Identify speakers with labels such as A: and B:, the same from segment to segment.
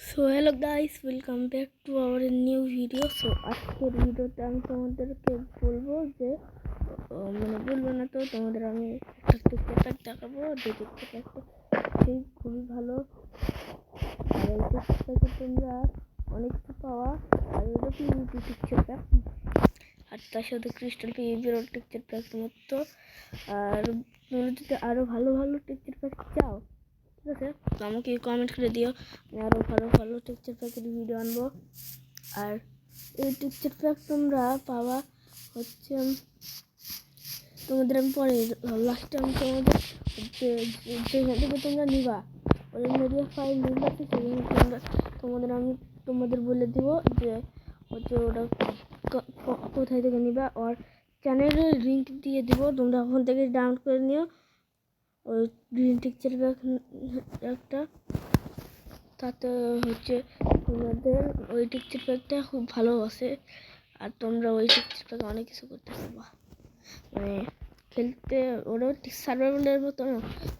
A: So hello guys, welcome back to our new video. So আজকের ভিডিওতে আমি তোমাদেরকে বলবো যে বলবো না তো তোমাদের আমি একটা টিকটক প্যাক দেখাবো। যে টিকটক প্যাকটা সেই খুবই ভালো। আর এই টিকটক প্যাকে তোমরা অনেক কিছু পাওয়া। আর এটা পিভিপি টিকটক প্যাক, আর তার সাথে ক্রিস্টাল পিভিপির টিকটক প্যাক মতো। আর তোমরা যদি আরও ভালো ভালো টিকটক প্যাক চাও, ঠিক আছে, তো আমাকে কমেন্ট করে দিও। আমি আরও ভালো ভালো টেক্সচার প্যাকের ভিডিও আনবো। আর এই টেক্সচার প্যাক তোমরা পাওয়া হচ্ছে তোমাদের আমি পরে লাস্টে আমি তোমাদের যেখান থেকে তোমরা নিবা ওই মিডিয়া ফাইল লিঙ্ক আছে, সেখানে তোমাদের বলে দিব যে হচ্ছে ওটা কোথায় থেকে নিবা। আর চ্যানেলের লিঙ্ক দিয়ে দিব, তোমরা ওখান থেকে ডাউনলোড করে নিও ওই গ্রিন টেক্সচার প্যাক একটা। তাতে হচ্ছে তোমাদের ওই টেক্সচার প্যাকটা খুব ভালো আছে। আর তোমরা ওই টেক্সচার প্যাকে অনেক কিছু করতে পারবা, মানে খেলতে। ওরাও ঠিক সার্ভাইভালের মতো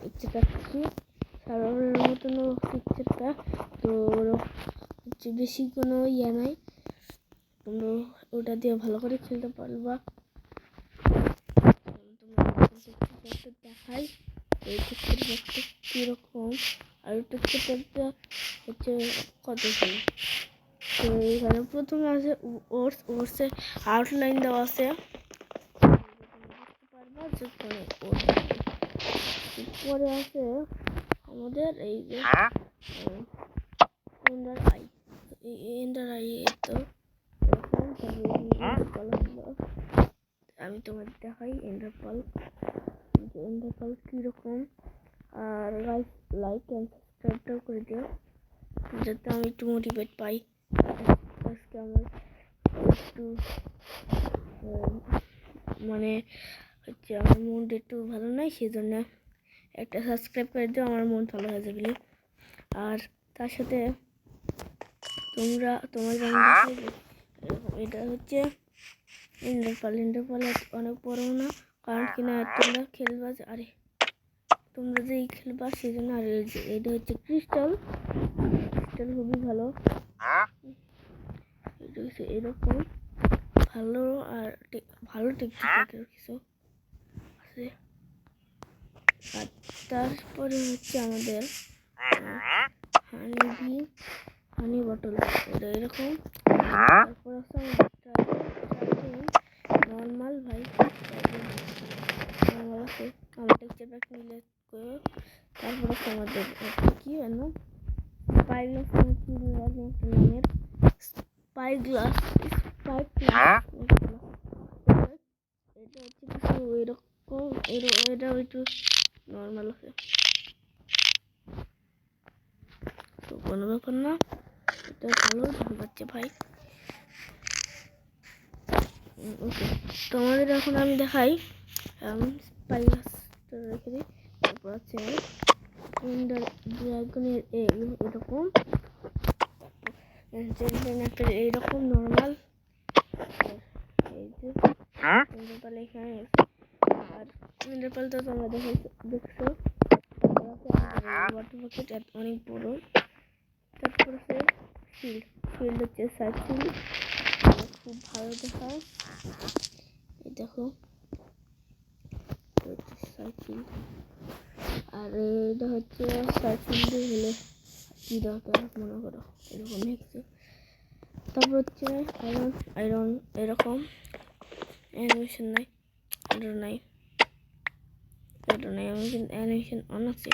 A: টেক্সচার প্যাক, সার্ভাইভালের মতন টেক্সচার প্যাক। তো ওরা হচ্ছে বেশি কোনো ইয়ে নাই, তোমরা ওটা দিয়ে ভালো করে খেলতে পারবা। তোমরা টেক্সচার প্যাকটা দেখাই এই টেক্সচার প্যাকটা কীরকম। আর টেক্সচার প্যাকটা হচ্ছে কত ভালো। তো এখানে প্রথমে আছে ওর্সের আউটলাইন দেওয়া আছে, বুঝতে পারবা যে পরে আছে আমাদের এই যে এন্ডার আই। তো আমি তোমাদের দেখাই এন্ডার পাল কীরকম। আর লাইক অ্যান্ড সাবস্ক্রাইবটাও করে দিও যাতে আমি একটু মোটিভেট পাই। আজকে আমার একটু মানে হচ্ছে আমার মনটা একটু ভালো নয়, সেই জন্য একটা সাবস্ক্রাইব করে দিও, আমার মন ভালো হয়ে যাবে। আর তার সাথে তোমার এটা হচ্ছে ইন্টারপাল অনেক বড় না, কারণ কিনা তোমরা খেলবা। আরে তোমরা যেই খেলবা সেই জন্য। আর এটা হচ্ছে ক্রিস্টাল খুবই ভালো। এটা হচ্ছে এরকম ভালো। আর ভালো টেকনিকের কিছু আছে। আর তারপরে হচ্ছে আমাদের হানি বটল, এটা এরকম। তারপর আছে আমাদের নর্মাল নর্মাল আছে আমার টেক্সচার প্যাক নিলে। তারপর আছে আমাদের কি জানো নামের স্পাইগ্লাস। এটা হচ্ছে কিছু এরকম, এটা একটু নর্মাল আছে, তো কোনো ব্যাপার না, এটা ভালো যাচ্ছে ভাই। ওকে, তোমাদের এখন আমি দেখাই স্পাইগ্লাসটা রেখে দিই। তারপর আছে এন্ডার ড্রাগনের এরকম, এইরকম নর্মাল। এই যে ইন্টারপাল এখানে। আর ইন্টারপালটা তোমরা দেখছো ওয়াটার বাকেট অনেক বড়। তারপর আছে ফিল্ড হচ্ছে সাইকেল, খুব ভালো দেখায়। এই দেখো সাইকেল। আর এটা হচ্ছে সাইকেল দিয়ে হলে কি দরকার মনে করো, এরকম দেখছো। তারপর হচ্ছে আয়রন এরকম অ্যানিমেশন নাই, এটা নাই আমি কিন্তু অ্যানিমেশন অন আছে,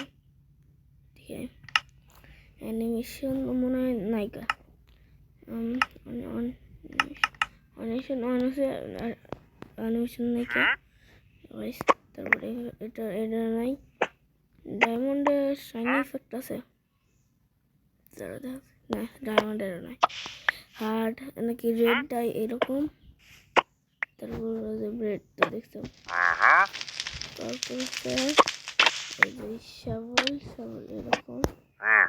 A: ঠিক আছে। অ্যানিমেশন মনে হয় নাইকা অ্যানিমেশন অন আছে, অ্যানিমেশন নাইকা। তারপরে এটা নাই। ডায়মন্ডের শাইনি এফেক্ট আছে, না ডায়মন্ডেরও নাই। হার্ড নাকি রেড ডাই এরকম। তারপর ব্রেড তো দেখছো। তারপর এই যে শাবল এরকম।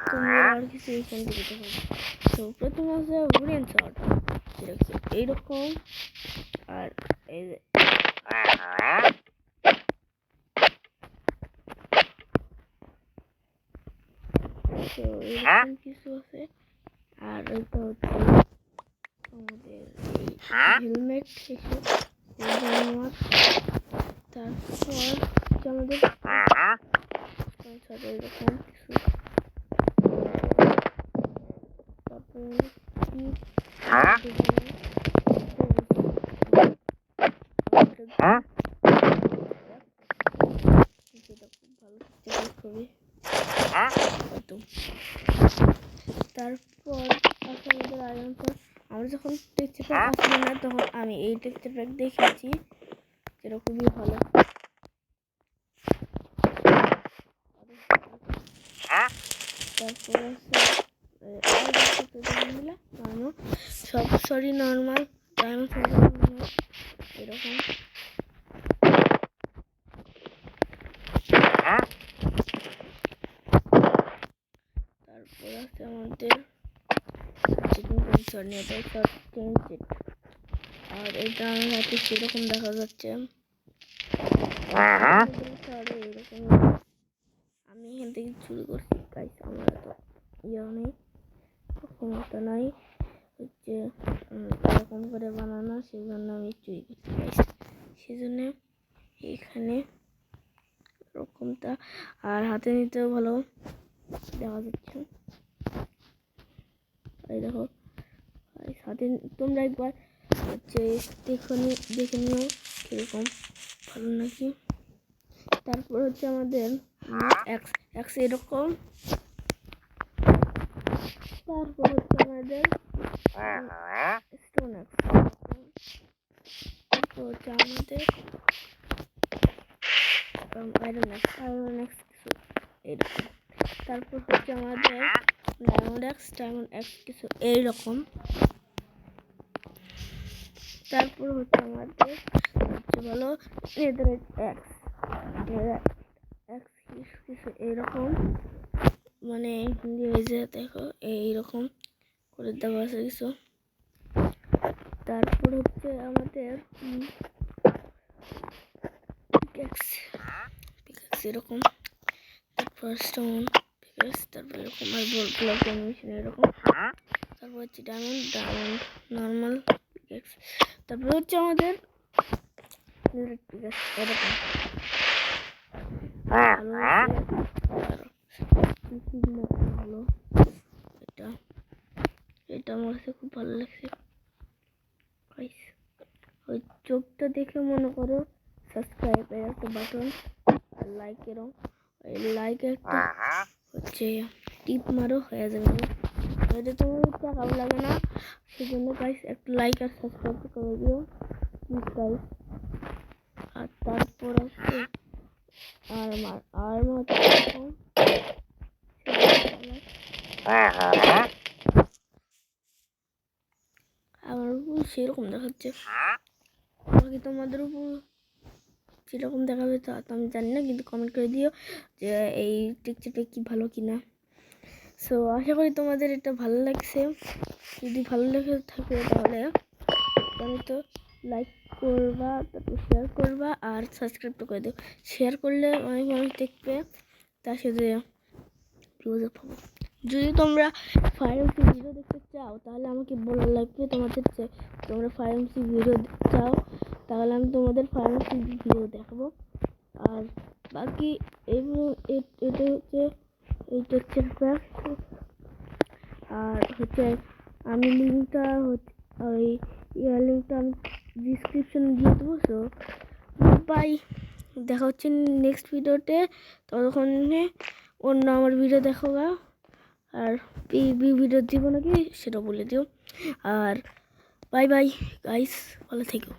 A: তোমরা আর কিছু এইখান থেকে দেখো। তো প্রথমে আছে উডেন শট, এইরকম। আর এই যে তো এরকম কিছু আছে। হেলমেট এসব জানোয়ার। তারপর আমাদের এরকম কিছু, তারপর খুব ভালো খুবই। তারপর আমাদের আয়রন প্যাক, আমরা যখন টেক্সচার প্যাক আসবে না তখন আমি এই টেক্সচার প্যাক দেখেছি, যেটা খুবই ভালো। তারপর সব সরি নর্মাল ডায়মন্ড এরকম। তারপর আছে আমাদের আর এটা আমার হাতে সেরকম দেখা যাচ্ছে। এরকম আমি এখান থেকে চুরি করছি, গাইস আমার তো ইয়ে নেই, ক্ষমতা নাই হচ্ছে এরকম করে বানানো, সেই জন্য আমি চুরি করছি গাইস। সেই জন্য এখানে এরকমটা, আর হাতে নিতেও ভালো দেখা যাচ্ছে। এই দেখো হাতে, তোমরা একবার হচ্ছে দেখে নিও কিরকম ভালো নাকি। তারপর হচ্ছে আমাদের এক্স এরকম। তারপর হচ্ছে আমাদের স্টোন এক্স। তারপর হচ্ছে আমাদের আয়রন এক্স কিছু এইরকম। তারপর হচ্ছে আমাদের ডায়মন্ড এক্স কিছু এইরকম। তারপর হচ্ছে আমাদের হচ্ছে ভালো নেদারইট এক্স কিছু এইরকম, মানে এই যে দেখো এইরকম করে দেওয়া আছে কিছু। তারপর হচ্ছে আমাদের পিক্যাক্স এরকম। তারপর স্টোন পিক্যাক্স, তারপর এরকম আর ব্লক অ্যানিমেশন এরকম। তারপর হচ্ছে ডায়মন্ড নর্মাল পিক্যাক্স। তারপর হচ্ছে আমাদের পিক্যাক্স এরকম ভালো। এটা আমার কাছে খুব ভালো লাগছে। ওই চোখটা দেখে মনে করো সাবস্ক্রাইব এর একটা বাটন আর লাইকেরও, লাইক একটা হচ্ছে টিপ মারো হয়ে যাবে। এটা তো টাকাও লাগে না, সেজন্য গাইস একটা লাইক আর সাবস্ক্রাইব করে দিও গাইস। আর তারপর আছে আমার উপর সেরকম দেখাচ্ছে, বাকি তোমাদের উপর সেরকম দেখাবে তা আমি জানি না, কিন্তু কমেন্ট করে দিও যে এই টেক্সচারটা কি ভালো কিনা। সো আশা করি তোমাদের এটা ভালো লাগছে। যদি ভালো লেগে থাকে তাহলে তো লাইক করবা, তারপর শেয়ার করবা আর সাবস্ক্রাইবটা করে দিও। শেয়ার করলে অনেক মানুষ দেখবে, তার সাথে ভিউজও পাবো। যদি তোমরা ফায়ার এমসি ভিডিও দেখতে চাও তাহলে আমাকে বলা লাগবে তোমাদের, তোমরা ফায়ার এমসি ভিডিও চাও তাহলে আমি তোমাদের ফায়ার এমসি ভিডিও দেখাবো। আর বাকি এটা হচ্ছে এই টেক্সচার প্যাক। আর হচ্ছে আমি লিঙ্কটা ওই লিঙ্কটা আমি ডিসক্রিপশনে দিয়ে দেবো। সো বাই, দেখা হচ্ছে নেক্সট ভিডিওতে। ততক্ষণে অন্য আমার ভিডিও দেখো গা, আর ভিডিও দিব নাকি সেটা বলে দিও। আর বাই বাই গাইস, ভালো থেকো।